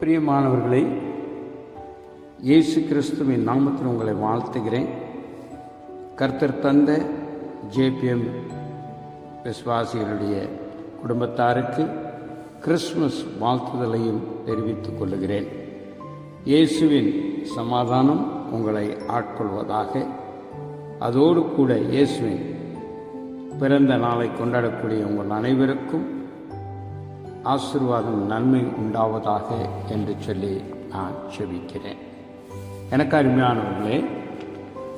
பிரியமானவர்களை, இயேசு கிறிஸ்துவின் நாமத்தில் உங்களை வாழ்த்துகிறேன். கர்த்தர் தந்த ஜேபிஎம் விசுவாசிகளுடைய குடும்பத்தாருக்கு கிறிஸ்துமஸ் வாழ்த்துதலையும் தெரிவித்துக் கொள்ளுகிறேன். இயேசுவின் சமாதானம் உங்களை ஆட்கொள்வதாக. அதோடு கூட இயேசுவின் பிறந்த நாளை கொண்டாடக்கூடிய உங்கள் அனைவருக்கும் ஆசீர்வாதம் நன்மை உண்டாவதாக என்று சொல்லி நான் செபிக்கிறேன். எனக்கு அருமையானவர்களே,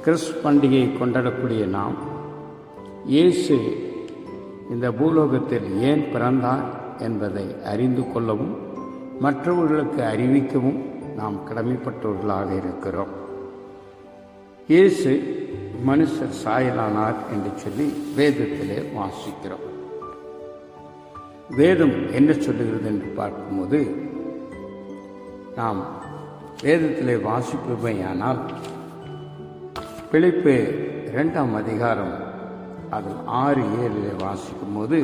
கிறிஸ்து பண்டிகையை கொண்டாடக்கூடிய நாம் இயேசு இந்த பூலோகத்தில் ஏன் பிறந்தார் என்பதை அறிந்து கொள்ளவும் மற்றவர்களுக்கு அறிவிக்கவும் நாம் கடமைப்பட்டவர்களாக இருக்கிறோம். இயேசு மனுஷர் சாயலானார் என்று சொல்லி வேதத்திலே வாசிக்கிறோம். வேதம் என்ன சொல்லுகிறது என்று பார்க்கும்போது, நாம் வேதத்திலே வாசிப்பவையானால் பிலிப்பு 2ஆம் அதிகாரம் அதில் 6-7 வாசிக்கும்போது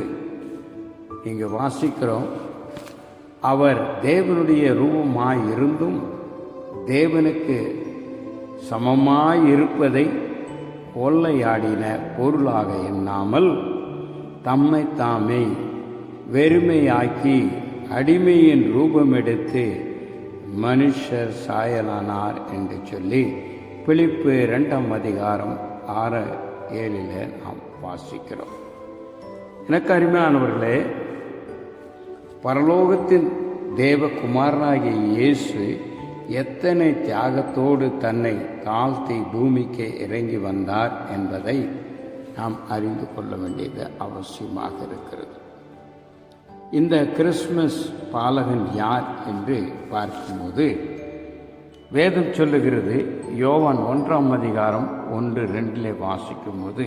இங்கு வாசிக்கிறோம், அவர் தேவனுடைய ரூபமாய் இருந்தும் தேவனுக்கு சமமாயிருப்பதை கொள்ளையாடின பொருளாக எண்ணாமல் தம்மை தாமே வெறுமையாக்கி அடிமையின் ரூபமெடுத்து மனுஷர் சாயலானார் என்று சொல்லி பிலிப்பு 2ஆம் அதிகாரம் 6-7 நாம் வாசிக்கிறோம். எனக்கு அருமையானவர்களே, பரலோகத்தின் தேவகுமாரனாகிய இயேசு எத்தனை தியாகத்தோடு தன்னை தாழ்த்தி பூமிக்கு இறங்கி வந்தார் என்பதை நாம் அறிந்து கொள்ள வேண்டியது அவசியமாக இருக்கிறது. இந்த கிறிஸ்துமஸ் பாலகன் யார் என்று பார்க்கும்போது வேதம் சொல்லுகிறது, யோவான் 1ஆம் அதிகாரம் 1-2 வாசிக்கும்போது,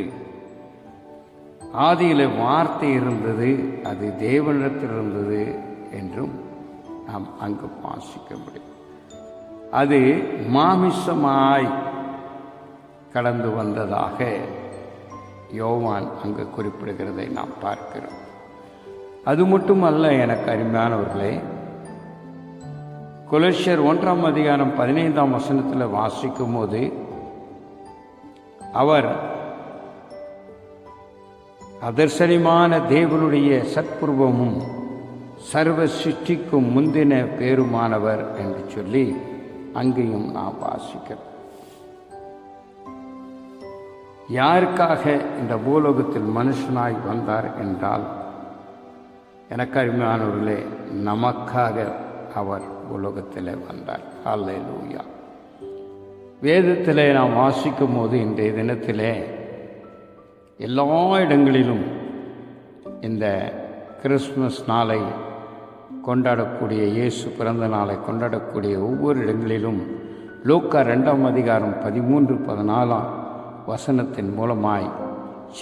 ஆதியிலே வார்த்தை இருந்தது, அது தேவனிடத்தில் இருந்தது என்றும் நாம் அங்கு வாசிக்க முடியும். அது மாமிசமாய் கடந்து வந்ததாக யோவான் அங்கு குறிப்பிடுகிறதை நாம் பார்க்கிறோம். அது மட்டுமல்ல, எனக்கு அருமையானவர்களே, கொலோசியர் 1ஆம் அதிகாரம் 15ஆம் வசனத்தில் வாசிக்கும் போது, அவர் அதர்சனமான தேவனுடைய சற்புருவமும் சர்வ சிருஷ்டிக்கும் முந்தின பேருமானவர் என்று சொல்லி அங்கேயும் நாம் வாசிக்கிறோம். யாருக்காக இந்த பூலோகத்தில் மனுஷனாய் வந்தார் என்றால், எனக்கு அருமையானவர்களே, நமக்காக அவர் உலகத்தில் வந்தார். அல்லேலூயா. வேதத்திலே நாம் வாசிக்கும் போது இன்றைய தினத்திலே எல்லா இடங்களிலும் இந்த கிறிஸ்துமஸ் நாளை கொண்டாடக்கூடிய, இயேசு பிறந்த நாளை கொண்டாடக்கூடிய ஒவ்வொரு இடங்களிலும் லூக்கா 2ஆம் அதிகாரம் 13-14 வசனத்தின் மூலமாய்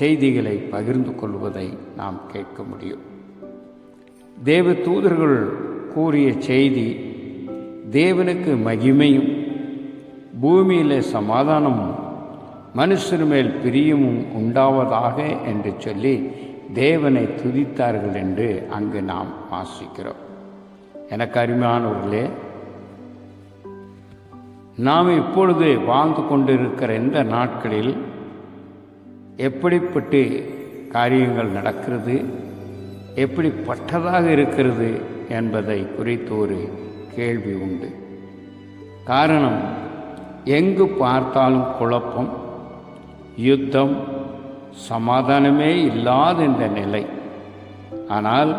செய்திகளை பகிர்ந்து கொள்வதை நாம் கேட்க முடியும். தேவ தூதர்கள் கூறிய செய்தி, தேவனுக்கு மகிமையும் பூமியிலே சமாதானமும் மனுஷர் மேல் பிரியமும் உண்டாவதாக என்று சொல்லி தேவனை துதித்தார்கள் என்று அங்கு நாம் வாசிக்கிறோம். எனக்கு அருமையானவர்களே, நாம் இப்பொழுது வாழ்ந்து கொண்டிருக்கிற இந்த நாட்களில் எப்படிப்பட்ட காரியங்கள் நடக்கிறது, எப்படிப்பட்டதாக இருக்கிறது என்பதை குறித்து ஒரு கேள்வி உண்டு. காரணம், எங்கு பார்த்தாலும் குழப்பம், யுத்தம், சமாதானமே இல்லாத இந்த நிலை. ஆனால்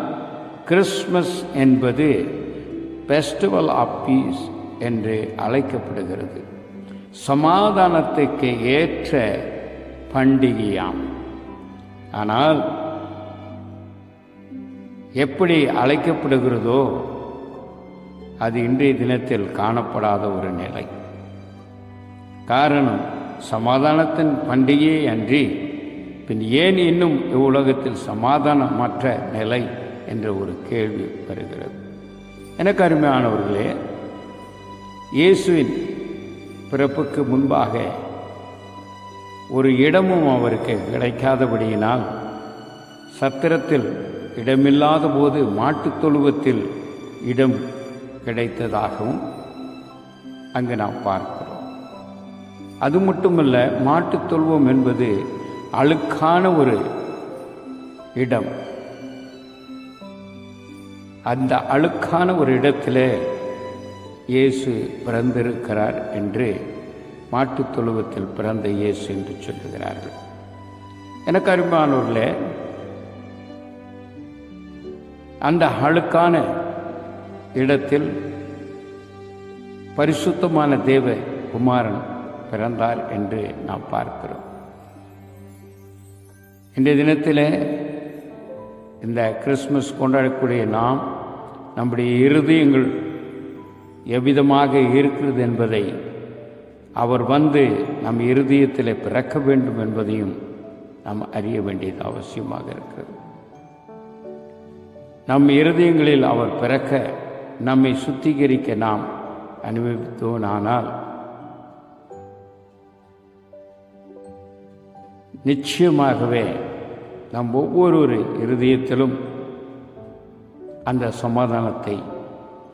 கிறிஸ்மஸ் என்பது ஃபெஸ்டிவல் ஆஃப் பீஸ் என்று அழைக்கப்படுகிறது. சமாதானத்துக்கு ஏற்ற பண்டிகையாம். ஆனால் எப்படி அழைக்கப்படுகிறதோ அது இன்றைய தினத்தில் காணப்படாத ஒரு நிலை. காரணம், சமாதானத்தின் பண்டிகையே அன்றி பின் ஏன் இன்னும் இவ்வுலகத்தில் சமாதானமற்ற நிலை என்ற ஒரு கேள்வி வருகிறது. எனக்கு அருமையானவர்களே, இயேசுவின் பிறப்புக்கு முன்பாக ஒரு இடமும் அவருக்கு கிடைக்காதபடியினால் சத்திரத்தில் இடமில்லாத போது மாட்டுத் தொழுவத்தில் இடம் கிடைத்ததாகவும் அங்கு நாம் பார்க்கிறோம். அது மட்டுமல்ல, மாட்டுத் தொழுவம் என்பது அழுக்கான ஒரு இடம். அந்த அழுக்கான ஒரு இடத்திலே இயேசு பிறந்திருக்கிறார் என்று மாட்டுத் தொழுவத்தில் பிறந்த இயேசு என்று சொல்லுகிறார்கள். எனக்கு அருமையானவர்களே, அந்த அழுக்கான இடத்தில் பரிசுத்தமான தேவ குமாரன் பிறந்தார் என்று நாம் பார்க்கிறோம். இன்றைய தினத்தில் இந்த கிறிஸ்மஸ் கொண்டாடக்கூடிய நாம் நம்முடைய இருதயங்கள் எவ்விதமாக இருக்கிறது என்பதை, அவர் வந்து நம் இருதயத்தில் பிறக்க வேண்டும் என்பதையும் நாம் அறிய வேண்டியது அவசியமாக இருக்கிறது. நம் இருதயங்களில் அவர் பிறக்க, நம்மை சுத்திகரிக்க நாம் அனுபவித்தோனானால் நிச்சயமாகவே நம் ஒவ்வொரு இருதயத்திலும் அந்த சமாதானத்தை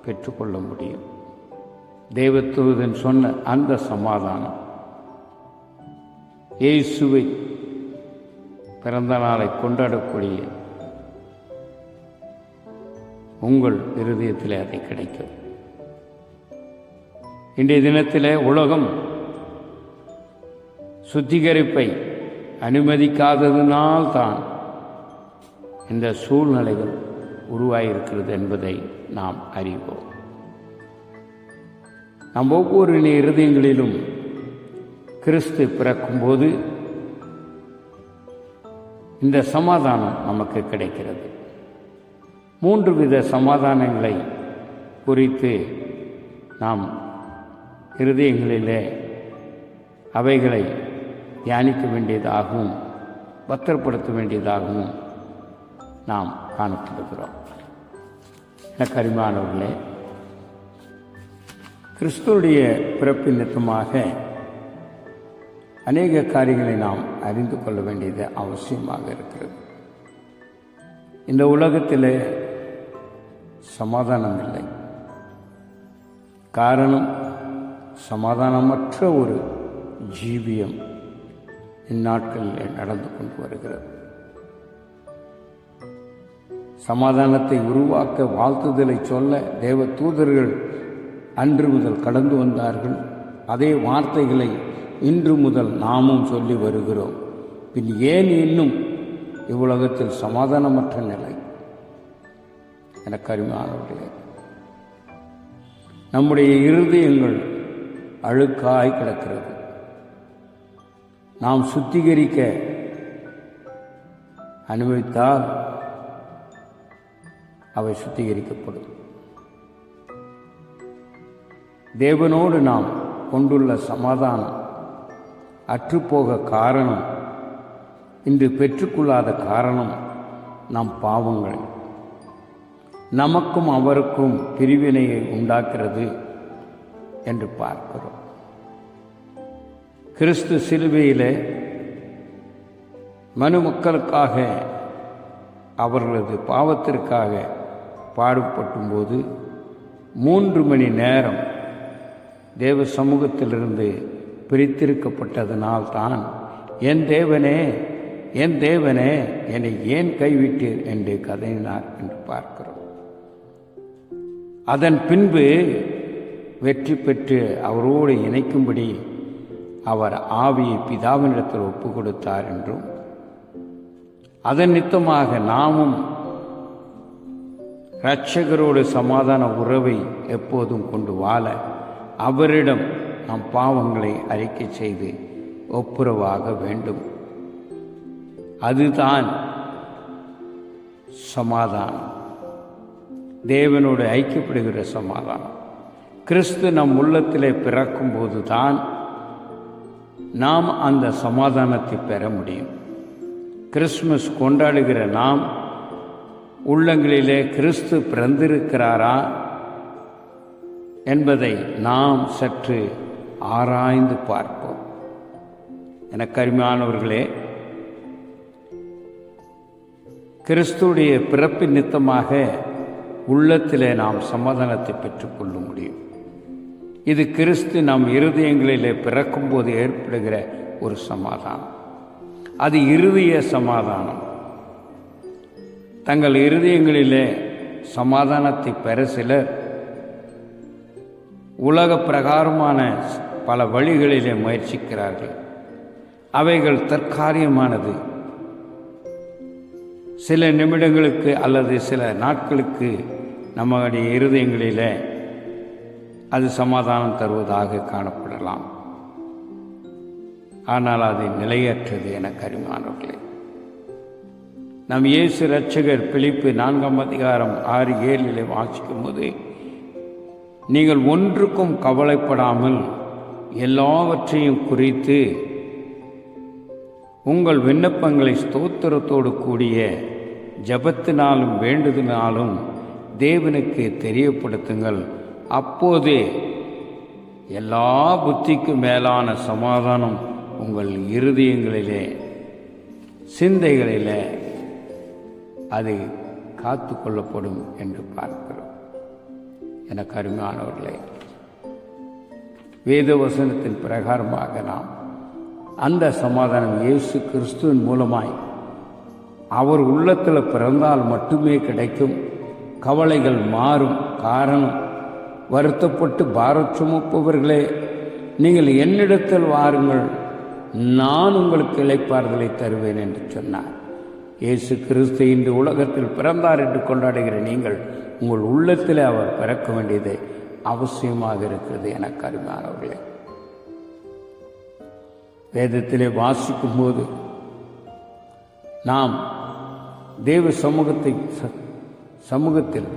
பெற்றுக்கொள்ள முடியும். தேவதூதன் சொன்ன அந்த சமாதானம் இயேசுவை பிறந்த நாளை கொண்டாடக்கூடிய உங்கள் இருதயத்தில் அதை கிடைக்கும். இன்றைய தினத்தில் உலகம் சுத்திகரிப்பை அனுமதிக்காததினால்தான் இந்த சூழ்நிலைகள் உருவாயிருக்கிறது என்பதை நாம் அறிவோம். நம் ஒவ்வொரு இருதயங்களிலும் கிறிஸ்து பிறக்கும்போது இந்த சமாதானம் நமக்கு கிடைக்கிறது. 3 வித சமாதானங்களை குறித்து நாம் இருதயங்களிலே அவைகளை தியானிக்க வேண்டியதாகவும் பத்திரப்படுத்த வேண்டியதாகவும் நாம் காணப்படுகிறோம். எனக்கு அருமையானவர்களே, கிறிஸ்துவுடைய பிறப்பின் நிமித்தமாக அநேக காரியங்களை நாம் அறிந்து கொள்ள வேண்டியது அவசியமாக இருக்கிறது. இந்த உலகத்தில் சமாதானம் இல்லை. காரணம், சமாதானமற்ற ஒரு ஜீவியம் இந்நாட்களில் நடந்து கொண்டு வருகிறது. சமாதானத்தை உருவாக்க வாழ்த்துதலை சொல்ல தேவ தூதர்கள் அன்று முதல் கடந்து வந்தார்கள். அதே வார்த்தைகளை இன்று முதல் நாமும் சொல்லி வருகிறோம். பின் ஏன் இன்னும் இவ்வுலகத்தில் சமாதானமற்ற நிலை? எனக்கு அருமையானவர்களே, நம்முடைய இருதயங்கள் அழுக்காய் கிடக்கிறது. நாம் சுத்திகரிக்க அனுமதித்தால் அவை சுத்திகரிக்கப்படும். தேவனோடு நாம் கொண்டுள்ள சமாதானம் அற்றுப்போக காரணம், இன்று பெற்றுக்கொள்ளாத காரணம் நம் பாவங்கள் நமக்கும் அவருக்கும் பிரிவினையை உண்டாக்குறது என்று பார்க்கிறோம். கிறிஸ்து சிலுவையிலே மனுமக்களுக்காக அவர்களது பாவத்திற்காக பாடுபட்டும்போது 3 மணி நேரம் தேவ சமூகத்திலிருந்து பிரித்திருக்கப்பட்டதனால்தான் என் தேவனே, என் தேவனே, என்னை ஏன் கைவிட்டீர் என்று கதறினார் என்று பார்க்கிறோம். அதன் பின்பு வெற்றி பெற்று அவரோடு இணைக்கும்படி அவர் ஆவியை பிதாவினிடத்தில் ஒப்பு கொடுத்தார் என்றும், அதன் நிமித்தமாக நாமும் இரட்சகரோடு சமாதான உறவை எப்போதும் கொண்டு வாழ அவரிடம் நம் பாவங்களை அறிக்கை செய்து ஒப்புரவாக வேண்டும். அதுதான் சமாதானம், தேவனோடு ஐக்கியப்படுகிற சமாதானம். கிறிஸ்து நம் உள்ளத்திலே பிறக்கும் போதுதான் நாம் அந்த சமாதானத்தை பெற முடியும். கிறிஸ்மஸ் கொண்டாடுகிற நாம் உள்ளங்களிலே கிறிஸ்து பிறந்திருக்கிறாரா என்பதை நாம் சற்று ஆராய்ந்து பார்ப்போம். எனக்கு அருமையானவர்களே, கிறிஸ்துடைய பிறப்பின் நிமித்தமாக உள்ளத்திலே நாம் சமாதானத்தை பெற்றுக்கொள்ள முடியும். இது கிறிஸ்து நம் இருதயங்களிலே பிறக்கும்போது ஏற்படுகிற ஒரு சமாதானம். அது இருதய சமாதானம். தங்கள் இருதயங்களிலே சமாதானத்தை பெற சிலர் உலக பிரகாரமான பல வழிகளிலே முயற்சிக்கிறார்கள். அவைகள் தற்காரியமானது. சில நிமிடங்களுக்கு அல்லது சில நாட்களுக்கு நம்முடைய இருதயங்களிலே அது சமாதானம் தருவதாக காணப்படலாம். ஆனால் அது நிலையற்றது என கருமானவர்களே. நம் இயேசு இரட்சகர் பிலிப்பு 4:6-7 வாசிக்கும் போது, நீங்கள் ஒன்றுக்கும் கவலைப்படாமல் எல்லாவற்றையும் குறித்து உங்கள் விண்ணப்பங்களை ஸ்தோத்திரத்தோடு கூடிய ஜெபத்தினாலும் வேண்டுதலினாலும் தேவனுக்கு தெரியப்படுத்துங்கள். அப்போது எல்லா புத்திக்கும் மேலான சமாதானம் உங்கள் இருதயங்களிலே சிந்தைகளிலே அது காத்து கொள்ளப்படும் என்று பார்க்கிறோம். எனக்கு அருமையானவர்களே, வேத வசனத்தின் பிரகாரமாக நாம் அந்த சமாதானம் இயேசு கிறிஸ்துவின் மூலமாய் அவர் உள்ளத்தில் பிறந்தால் மட்டுமே கிடைக்கும். கவலைகள் மாறும். காரணம், வருத்தப்பட்டு பாரம் சுமப்பவர்களே, நீங்கள் என்னிடத்தில் வாருங்கள், நான் உங்களுக்கு இளைப்பாறுதலை தருவேன் என்று சொன்னார். இயேசு கிறிஸ்து இன்று உலகத்தில் பிறந்தார் என்று கொண்டாடுகிற நீங்கள் உங்கள் உள்ளத்தில் அவர் பிறக்க வேண்டியது அவசியமாக இருக்கிறது. எனக்கு அருமையானவர்களே, வேதத்திலே வாசிக்கும் போது நாம் தேவ சமூகத்தில்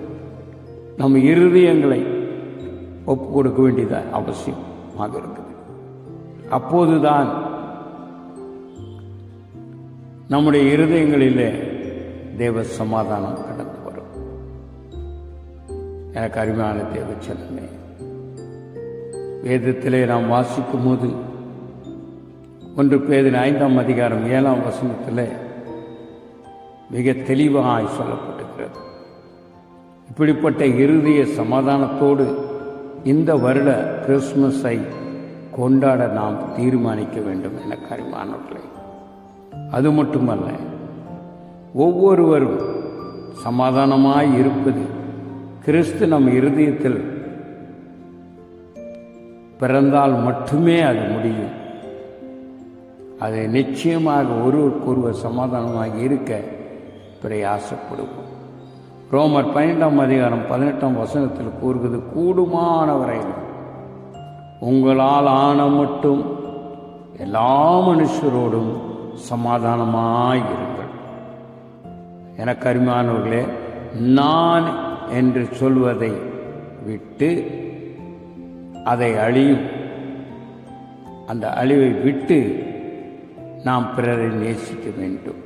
நம் இருதயங்களை ஒப்பு கொடுக்க வேண்டியது அவசியமாக இருக்குது. அப்போதுதான் நம்முடைய இருதயங்களிலே தேவ சமாதானம் கடந்து வரும். எனக்கு அருமையான தேவ செல்வமே, வேதத்திலே நாம் வாசிக்கும் போது 1 பேதுரு 5:7 மிக தெளிவாய் சொல்லப்பட்டிருக்கிறது. இப்படிப்பட்ட இருதய சமாதானத்தோடு இந்த வருட கிறிஸ்துமஸை கொண்டாட நாம் தீர்மானிக்க வேண்டும். எனக்கு அருமையானவர்களே, அது மட்டுமல்ல, ஒவ்வொருவரும் சமாதானமாய் இருப்பது கிறிஸ்து நம் இருதயத்தில் பிறந்தால் மட்டுமே அது முடியும். அதை நிச்சயமாக ஒருவருக்கொருவர் சமாதானமாக இருக்க பிரயாசப்படுவோம். ரோமர் 12:18 கூறுகிறது, கூடுமானவரை உங்களால் ஆன மட்டும் எல்லா மனுஷரோடும் சமாதானமாயிருங்கள். எனக்கு அருமையானவர்களே, நான் என்று சொல்வதை விட்டு அதை அழியும், அந்த அழிவை விட்டு நாம் பிறரை நேசிக்க வேண்டும்.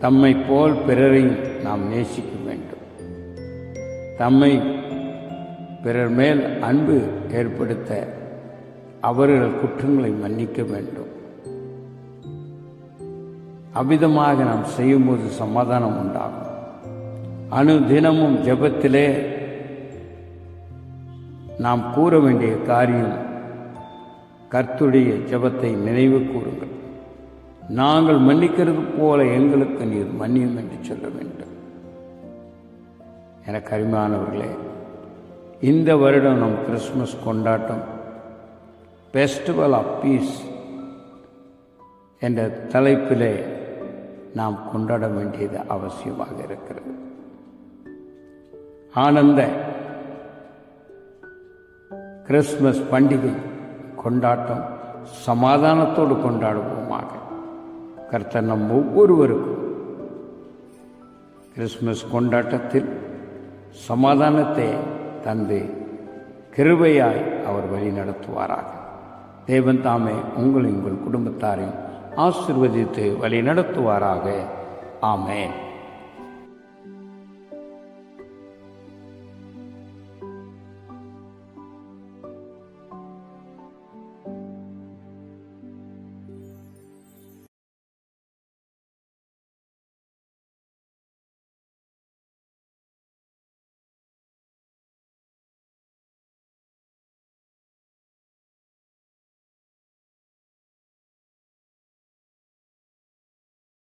தம்மை போல் பிறரையும் நாம் நேசிக்க வேண்டும். தம்மை பிறர் மேல் அன்பு ஏற்படுத்த அவர்கள் குற்றங்களை மன்னிக்க வேண்டும். அவ்விதமாக நாம் செய்யும்போது சமாதானம் உண்டாகும். அனுதினமும் ஜெபத்திலே நாம் கூற வேண்டிய காரியம், கர்த்தருடைய ஜெபத்தை நினைவு கூறுங்கள். நாங்கள் மன்னிக்கிறது போல எங்களுக்கு நீர் மன்னியும் என்று சொல்ல வேண்டும். எனக்கு அருமையானவர்களே, இந்த வருடம் நம் கிறிஸ்துமஸ் கொண்டாட்டம் ஃபெஸ்டிவல் ஆஃப் பீஸ் என்ற தலைப்பிலே நாம் கொண்டாட வேண்டியது அவசியமாக இருக்கிறது. ஆனந்த கிறிஸ்துமஸ் பண்டிகை கொண்டாட்டம் சமாதானத்தோடு கொண்டாடுவோமாக. கர்த்தர் நம் ஒவ்வொருவருக்கும் கிறிஸ்துமஸ் கொண்டாட்டத்தில் சமாதானத்தை தந்து கிருபையாய் அவர் வழி நடத்துவாராக. தேவன் தாமே உங்கள் குடும்பத்தாரையும் ஆசீர்வதித்து வழி நடத்துவாராக. ஆமென்.